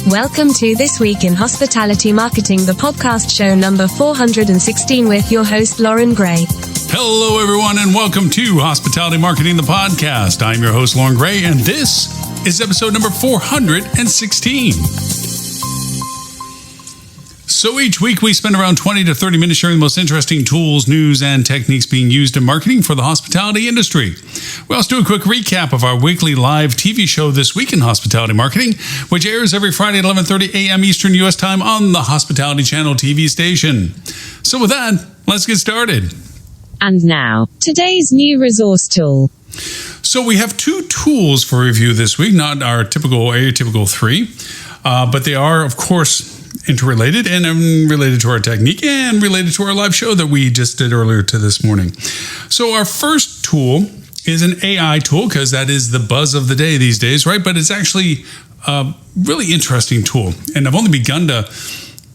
Welcome to This Week in Hospitality Marketing, the podcast show number 416 with your host, Lauren Gray. Hello, everyone, and welcome to Hospitality Marketing, the podcast. I'm your host, Lauren Gray, and this is episode number 416. So each week we spend around 20 to 30 minutes sharing the most interesting tools, news, and techniques being used in marketing for the hospitality industry. We also do a quick recap of our weekly live TV show, This Week in Hospitality Marketing, which airs every Friday at 11:30 a.m. Eastern U.S. time on the Hospitality Channel TV station. So with that, let's get started. And now, today's new resource tool. So we have two tools for review this week, not our typical atypical three, but they are, of course, interrelated and related to our technique and related to our live show that we just did earlier to this morning. So our first tool is an AI tool, because that is the buzz of the day these days, right? But it's actually a really interesting tool. And I've only begun to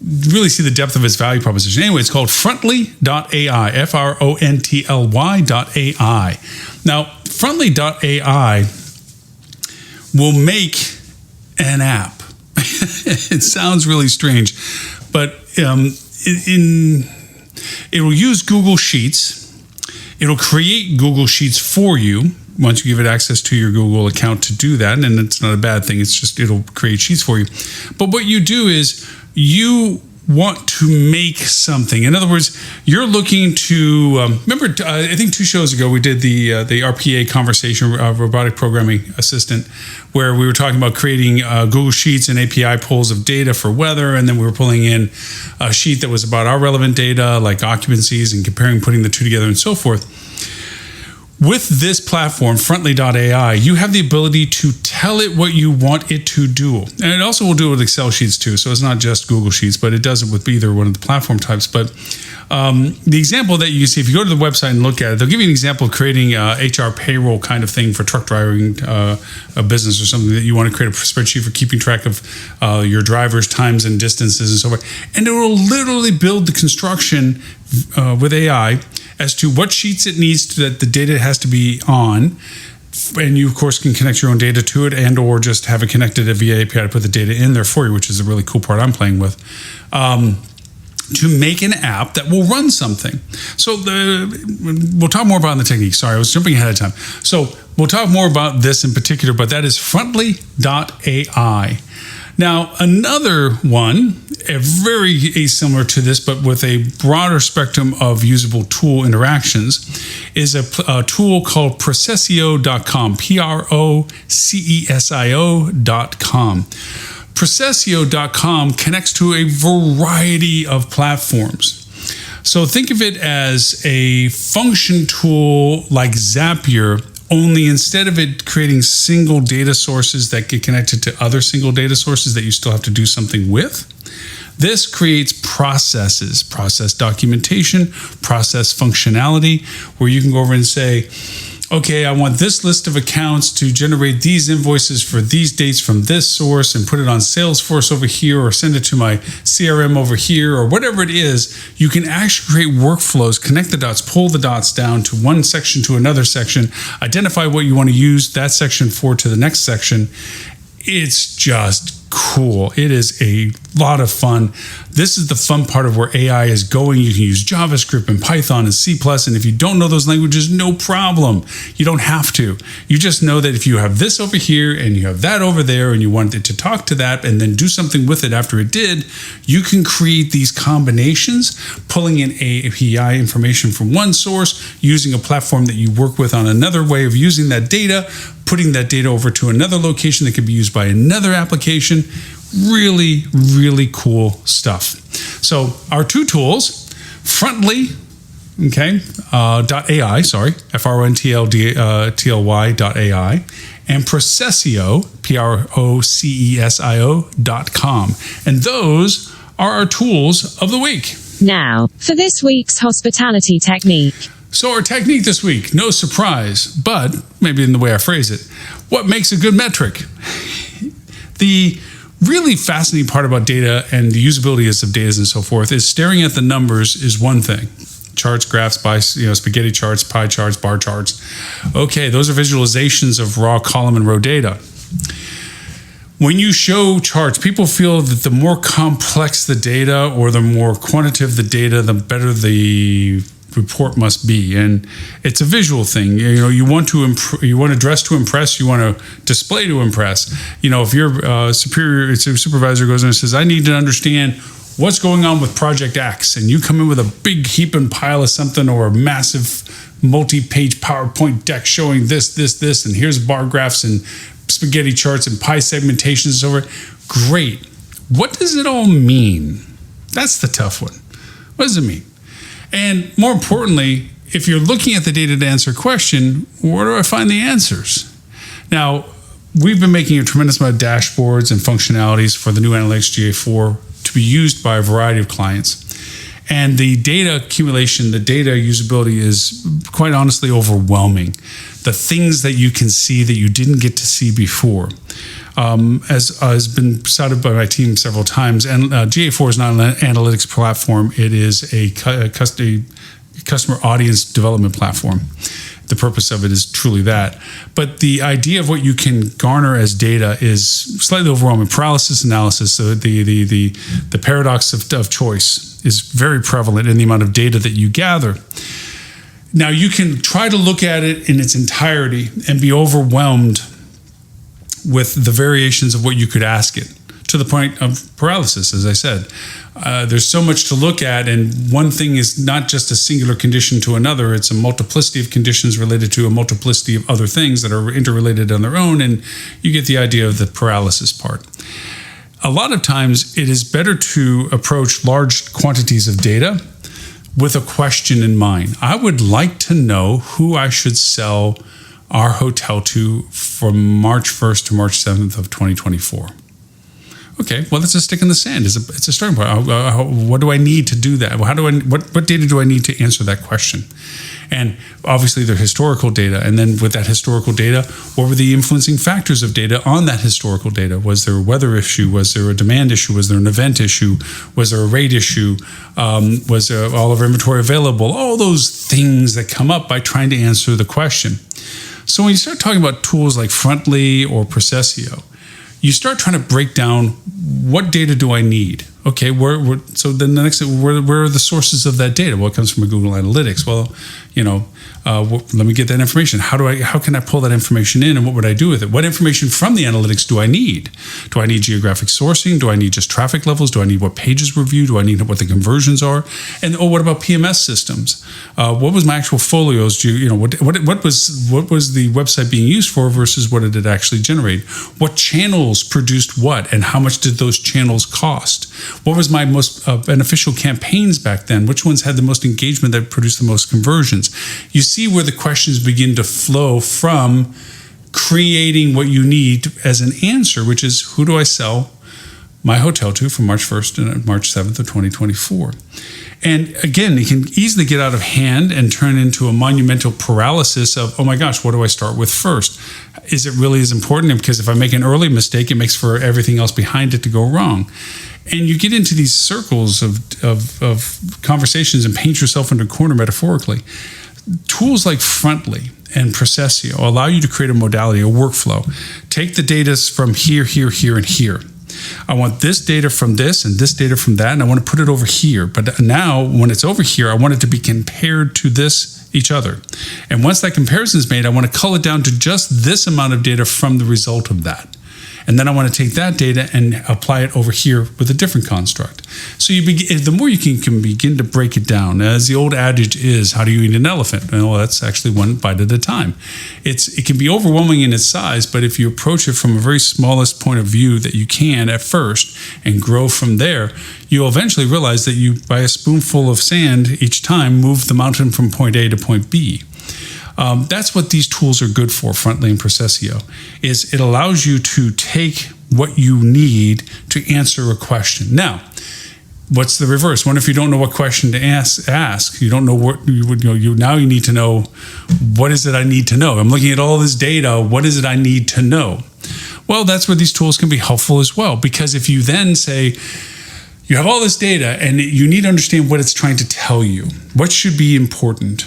really see the depth of its value proposition. Anyway, it's called Frontly.ai, Frontly.ai. Now, Frontly.ai will make an app. It sounds really strange, but it will use Google Sheets. It'll create Google Sheets for you once you give it access to your Google account to do that, and it's not a bad thing. It's just it'll create sheets for you. But what you do is you want to make something. In other words, you're looking to remember. I think 2 shows ago we did the RPA conversation, robotic programming assistant, where we were talking about creating Google Sheets and API pulls of data for weather, and then we were pulling in a sheet that was about our relevant data, like occupancies, and putting the two together, and so forth. With this platform, Frontly.ai, you have the ability to tell it what you want it to do. And it also will do it with Excel sheets too. So it's not just Google Sheets, but it does it with either one of the platform types. But the example that you see, if you go to the website and look at it, they'll give you an example of creating a HR payroll kind of thing for truck driving a business or something that you want to create a spreadsheet for keeping track of your drivers' times and distances and so forth. And it will literally build the construction with AI as to what sheets it needs that the data has to be on. And you, of course, can connect your own data to it and or just have it connected via API to put the data in there for you, which is a really cool part I'm playing with, to make an app that will run something. So we'll talk more about the technique. Sorry, I was jumping ahead of time. So we'll talk more about this in particular, but that is Frontly.ai. Now, another one, very similar to this, but with a broader spectrum of usable tool interactions, is a tool called Procesio.com, Procesio.com. Procesio.com connects to a variety of platforms. So think of it as a function tool like Zapier, only instead of it creating single data sources that get connected to other single data sources that you still have to do something with, this creates processes, process documentation, process functionality, where you can go over and say, okay, I want this list of accounts to generate these invoices for these dates from this source and put it on Salesforce over here, or send it to my CRM over here, or whatever it is. You can actually create workflows, connect the dots, pull the dots down to one section to another section, identify what you want to use that section for to the next section. It's just cool. It is a lot of fun. This is the fun part of where AI is going. You can use JavaScript and Python and C++, and if you don't know those languages, no problem. You don't have to. You just know that if you have this over here and you have that over there and you want it to talk to that and then do something with it after it did, you can create these combinations, pulling in API information from one source, using a platform that you work with on another way of using that data, putting that data over to another location that could be used by another application. Really, really cool stuff. So our two tools, Frontly, .ai, Frontly.ai, and Procesio, Procesio.com. And those are our tools of the week. Now, for this week's hospitality technique. So our technique this week, no surprise, but maybe in the way I phrase it, what makes a good metric? The really fascinating part about data and the usability of data and so forth is staring at the numbers is one thing. Charts, graphs, spaghetti charts, pie charts, bar charts. Okay, those are visualizations of raw column and row data. when you show charts, people feel that the more complex the data or the more quantitative the data, the better the report must be. And it's a visual thing. You want to dress to impress, you want to display to impress. If your supervisor goes in and says, I need to understand what's going on with Project X, and you come in with a big heap and pile of something or a massive multi-page PowerPoint deck showing this, and here's bar graphs and spaghetti charts and pie segmentations and so forth. Great. What does it all mean? That's the tough one. What does it mean? And more importantly, if you're looking at the data to answer a question, where do I find the answers? Now, we've been making a tremendous amount of dashboards and functionalities for the new Analytics GA4 to be used by a variety of clients. And the data accumulation, the data usability is quite honestly overwhelming. The things that you can see that you didn't get to see before. As has been cited by my team several times, and GA4 is not an analytics platform. It is a customer audience development platform. The purpose of it is truly that. But the idea of what you can garner as data is slightly overwhelming. Paralysis analysis, so the paradox of choice is very prevalent in the amount of data that you gather. Now, you can try to look at it in its entirety and be overwhelmed with the variations of what you could ask it, to the point of paralysis, as I said. There's so much to look at, and one thing is not just a singular condition to another, it's a multiplicity of conditions related to a multiplicity of other things that are interrelated on their own, and you get the idea of the paralysis part. A lot of times, it is better to approach large quantities of data with a question in mind. I would like to know who I should sell our hotel to from March 1st to March 7th of 2024. Okay, well, that's a stick in the sand. It's a starting point. What do I need to do that? What data do I need to answer that question? And obviously, the historical data. And then with that historical data, what were the influencing factors of data on that historical data? Was there a weather issue? Was there a demand issue? Was there an event issue? Was there a rate issue? Was there all of our inventory available? All those things that come up by trying to answer the question. So when you start talking about tools like Frontly or Processio, you start trying to break down what data do I need? Okay, so then the next thing, where are the sources of that data? Well, it comes from a Google Analytics. Well, let me get that information. How can I pull that information in, and what would I do with it? What information from the analytics do I need? Do I need geographic sourcing? Do I need just traffic levels? Do I need what pages were viewed? Do I need what the conversions are? And what about PMS systems? What was my actual folios? What was the website being used for versus what did it actually generate? What channels produced what, and how much did those channels cost? What was my most beneficial campaigns back then? Which ones had the most engagement that produced the most conversions? You see where the questions begin to flow from creating what you need as an answer, which is, who do I sell my hotel to from March 1st and March 7th of 2024? And again, it can easily get out of hand and turn into a monumental paralysis of, oh my gosh, what do I start with first? Is it really as important? Because if I make an early mistake, it makes for everything else behind it to go wrong. And you get into these circles of conversations and paint yourself into a corner metaphorically. Tools like Frontly and Processio allow you to create a modality, a workflow. Take the data from here, here, here, and here. I want this data from this and this data from that, and I want to put it over here. But now, when it's over here, I want it to be compared to each other. And once that comparison is made, I want to cull it down to just this amount of data from the result of that. And then I want to take that data and apply it over here with a different construct. So the more you can begin to break it down, as the old adage is, how do you eat an elephant? Well, that's actually one bite at a time. It can be overwhelming in its size, but if you approach it from a very smallest point of view that you can at first and grow from there, you'll eventually realize that you, by a spoonful of sand each time, move the mountain from point A to point B. That's what these tools are good for, Frontly and Processio, is it allows you to take what you need to answer a question. Now, what's the reverse? What if you don't know what question to ask? You don't know what now you need to know, what is it I need to know? I'm looking at all this data. What is it I need to know? Well, that's where these tools can be helpful as well, because if you then say, you have all this data and you need to understand what it's trying to tell you, what should be important?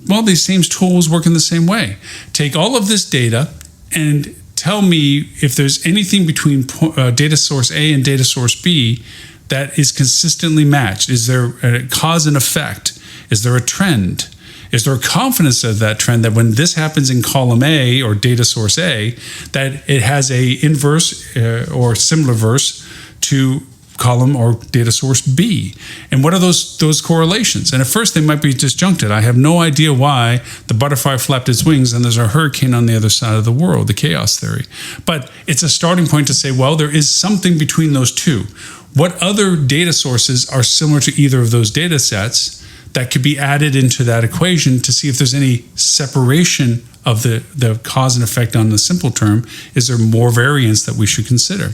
Well, these same tools work in the same way. Take all of this data and tell me if there's anything between data source A and data source B that is consistently matched. Is there a cause and effect? Is there a trend? Is there a confidence of that trend that when this happens in column A or data source A, that it has a inverse or similar verse to column or data source B? And what are those correlations? And at first they might be disjuncted. I have no idea why the butterfly flapped its wings and there's a hurricane on the other side of the world, the chaos theory. But it's a starting point to say, well, there is something between those two. What other data sources are similar to either of those data sets that could be added into that equation to see if there's any separation of the cause and effect on the simple term? Is there more variance that we should consider?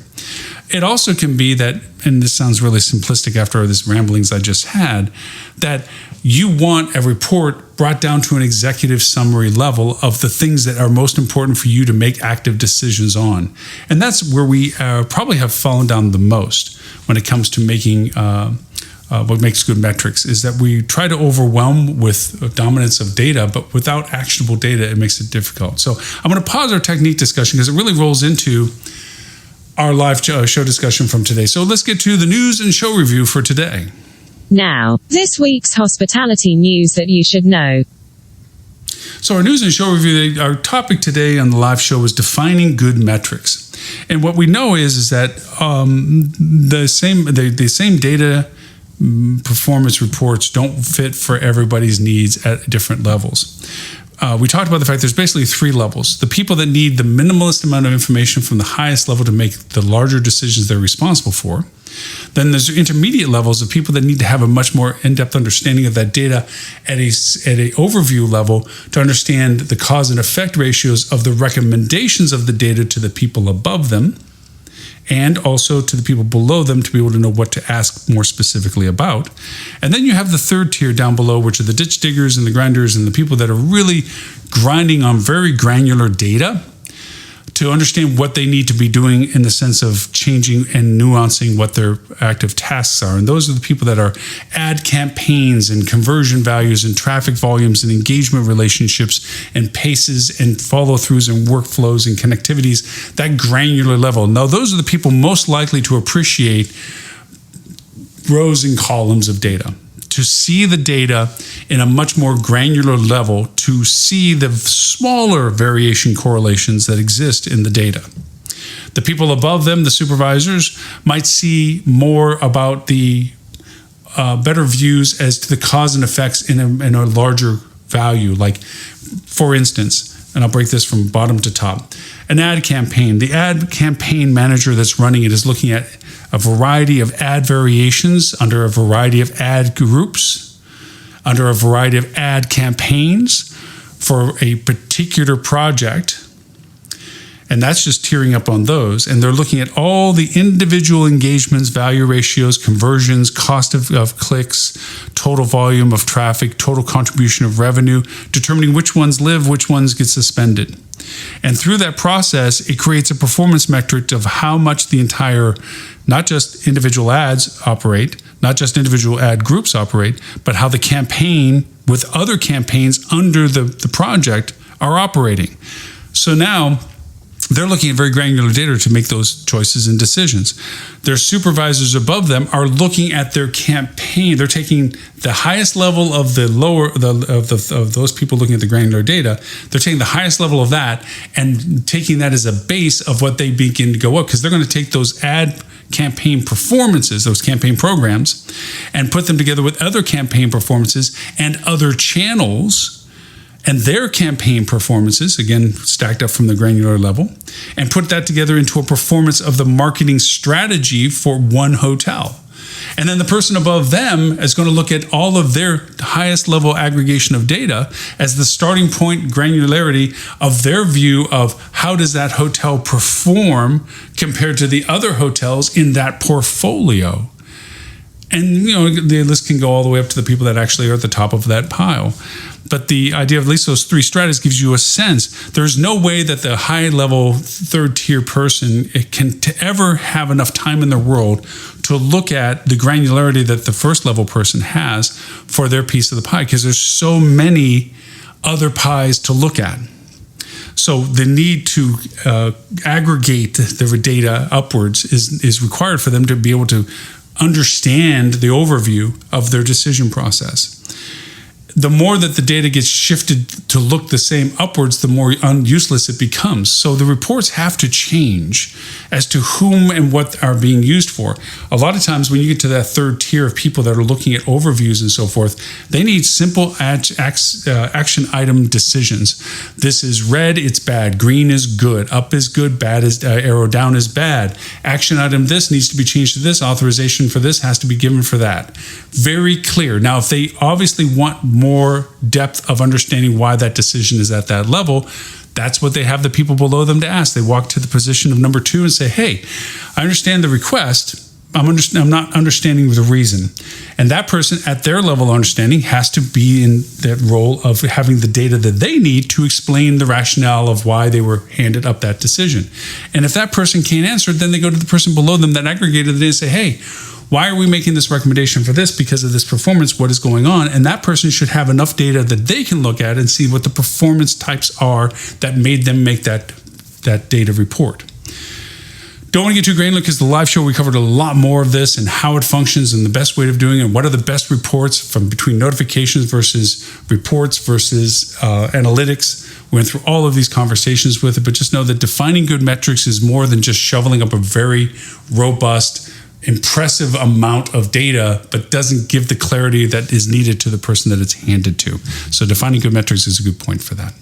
It also can be that, and this sounds really simplistic after all these ramblings I just had, that you want a report brought down to an executive summary level of the things that are most important for you to make active decisions on. And that's where we probably have fallen down the most when it comes to making what makes good metrics, is that we try to overwhelm with dominance of data, but without actionable data, it makes it difficult. So I'm going to pause our technique discussion because it really rolls into our live show discussion from today. So let's get to the news and show review for today. Now, this week's hospitality news that you should know. So our news and show review, our topic today on the live show is defining good metrics. And what we know is that the same data performance reports don't fit for everybody's needs at different levels. We talked about the fact there's basically three levels. The people that need the minimalist amount of information from the highest level to make the larger decisions they're responsible for. Then there's intermediate levels of people that need to have a much more in-depth understanding of that data at a overview level to understand the cause and effect ratios of the recommendations of the data to the people above them, and also to the people below them to be able to know what to ask more specifically about. And then you have the third tier down below, which are the ditch diggers and the grinders and the people that are really grinding on very granular data to understand what they need to be doing in the sense of changing and nuancing what their active tasks are. And those are the people that are ad campaigns and conversion values and traffic volumes and engagement relationships and paces and follow-throughs and workflows and connectivities, that granular level. Now, those are the people most likely to appreciate rows and columns of data, to see the data in a much more granular level, to see the smaller variation correlations that exist in the data. The people above them, the supervisors, might see more about the better views as to the cause and effects in a larger value. Like, for instance, and I'll break this from bottom to top, an ad campaign. The ad campaign manager that's running it is looking at a variety of ad variations under a variety of ad groups, under a variety of ad campaigns for a particular project. And that's just tiering up on those. And they're looking at all the individual engagements, value ratios, conversions, cost of clicks, total volume of traffic, total contribution of revenue, determining which ones live, which ones get suspended. And through that process, it creates a performance metric of how much the entire, not just individual ads operate, not just individual ad groups operate, but how the campaign with other campaigns under the project are operating. So now they're looking at very granular data to make those choices and decisions. Their supervisors above them are looking at their campaign. They're taking the highest level of the lower of those people looking at the granular data. They're taking the highest level of that and taking that as a base of what they begin to go up, because they're going to take those ad campaign performances, those campaign programs, and put them together with other campaign performances and other channels and their campaign performances, again, stacked up from the granular level, and put that together into a performance of the marketing strategy for one hotel. And then the person above them is going to look at all of their highest level aggregation of data as the starting point granularity of their view of how does that hotel perform compared to the other hotels in that portfolio. And, you know, the list can go all the way up to the people that actually are at the top of that pile. But the idea of at least those three stratas gives you a sense. There's no way that the high-level third-tier person can ever have enough time in the world to look at the granularity that the first-level person has for their piece of the pie, because there's so many other pies to look at. So the need to aggregate the data upwards is required for them to be able to understand the overview of their decision process. The more that the data gets shifted to look the same upwards, the more useless it becomes. So the reports have to change as to whom and what are being used for. A lot of times when you get to that third tier of people that are looking at overviews and so forth, they need simple action item decisions. This is red, it's bad. Green is good. Up is good. Bad is arrow down is bad. Action item this needs to be changed to this. Authorization for this has to be given for that. Very clear. Now, if they obviously want more depth of understanding why that decision is at that level, that's what they have the people below them to ask. They walk to the position of number 2 and say, hey, I understand the request. I'm not understanding the reason. And that person at their level of understanding has to be in that role of having the data that they need to explain the rationale of why they were handed up that decision. And if that person can't answer it, then they go to the person below them that aggregated the data and say, hey, why are we making this recommendation for this? Because of this performance, what is going on? And that person should have enough data that they can look at and see what the performance types are that made them make that data report. Don't want to get too granular because the live show, we covered a lot more of this and how it functions and the best way of doing it. And what are the best reports from between notifications versus reports versus analytics. We went through all of these conversations with it, but just know that defining good metrics is more than just shoveling up a very robust, impressive amount of data, but doesn't give the clarity that is needed to the person that it's handed to. So defining good metrics is a good point for that.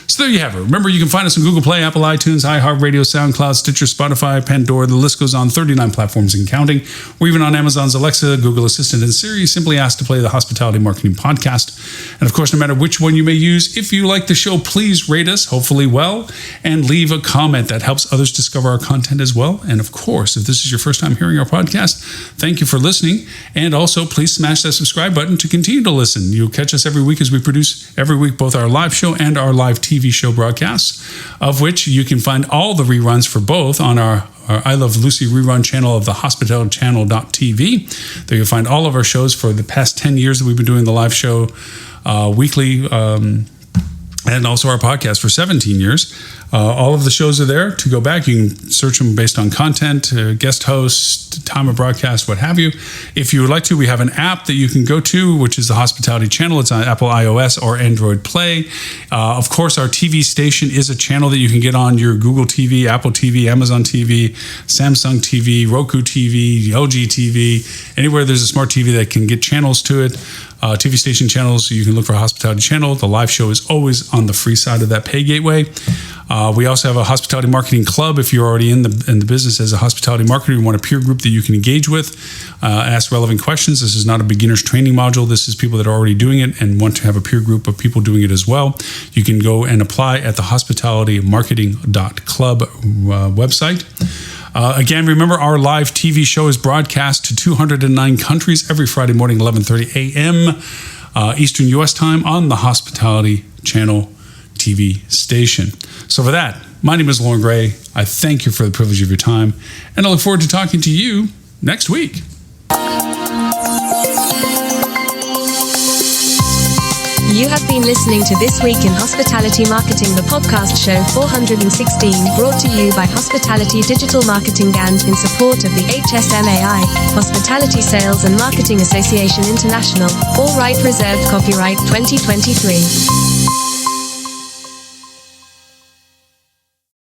So there you have it. Remember, you can find us on Google Play, Apple iTunes, iHeartRadio, SoundCloud, Stitcher, Spotify, Pandora. The list goes on, 39 platforms and counting. We're even on Amazon's Alexa, Google Assistant, and Siri. Simply ask to play the Hospitality Marketing Podcast. And of course, no matter which one you may use, if you like the show, please rate us, hopefully well, and leave a comment. That helps others discover our content as well. And of course, if this is your first time hearing our podcast, thank you for listening. And also, please smash that subscribe button to continue to listen. You'll catch us every week as we produce every week both our live show and our live TV show broadcasts, of which you can find all the reruns for both on our I Love Lucy rerun channel of the hospitalchannel.tv. There you'll find all of our shows for the past 10 years that we've been doing the live show weekly, and also our podcast for 17 years. All of the shows are there to go back. You can search them based on content, guest hosts, time of broadcast, what have you. If you would like to, we have an app that you can go to, which is the Hospitality Channel. It's on Apple iOS or Android Play. Of course, our TV station is a channel that you can get on your Google TV, Apple TV, Amazon TV, Samsung TV, Roku TV, LG TV, anywhere there's a smart TV that can get channels to it. TV station channels, so you can look for Hospitality Channel. The live show is always on the free side of that pay gateway. We also have a Hospitality Marketing Club. If you're already in the business as a hospitality marketer, you want a peer group that you can engage with, ask relevant questions. This is not a beginner's training module. This is people that are already doing it and want to have a peer group of people doing it as well. You can go and apply at the hospitalitymarketing.club website. Again, remember our live TV show is broadcast to 209 countries every Friday morning, 11:30 a.m. Eastern U.S. time on the Hospitality Channel TV station. So for that, my name is Lauren Gray. I thank you for the privilege of your time, and I look forward to talking to you next week. You have been listening to This Week in Hospitality Marketing, the podcast show 416, brought to you by Hospitality Digital Marketing and in support of the HSMAI, Hospitality Sales and Marketing Association International. All right reserved, copyright 2023.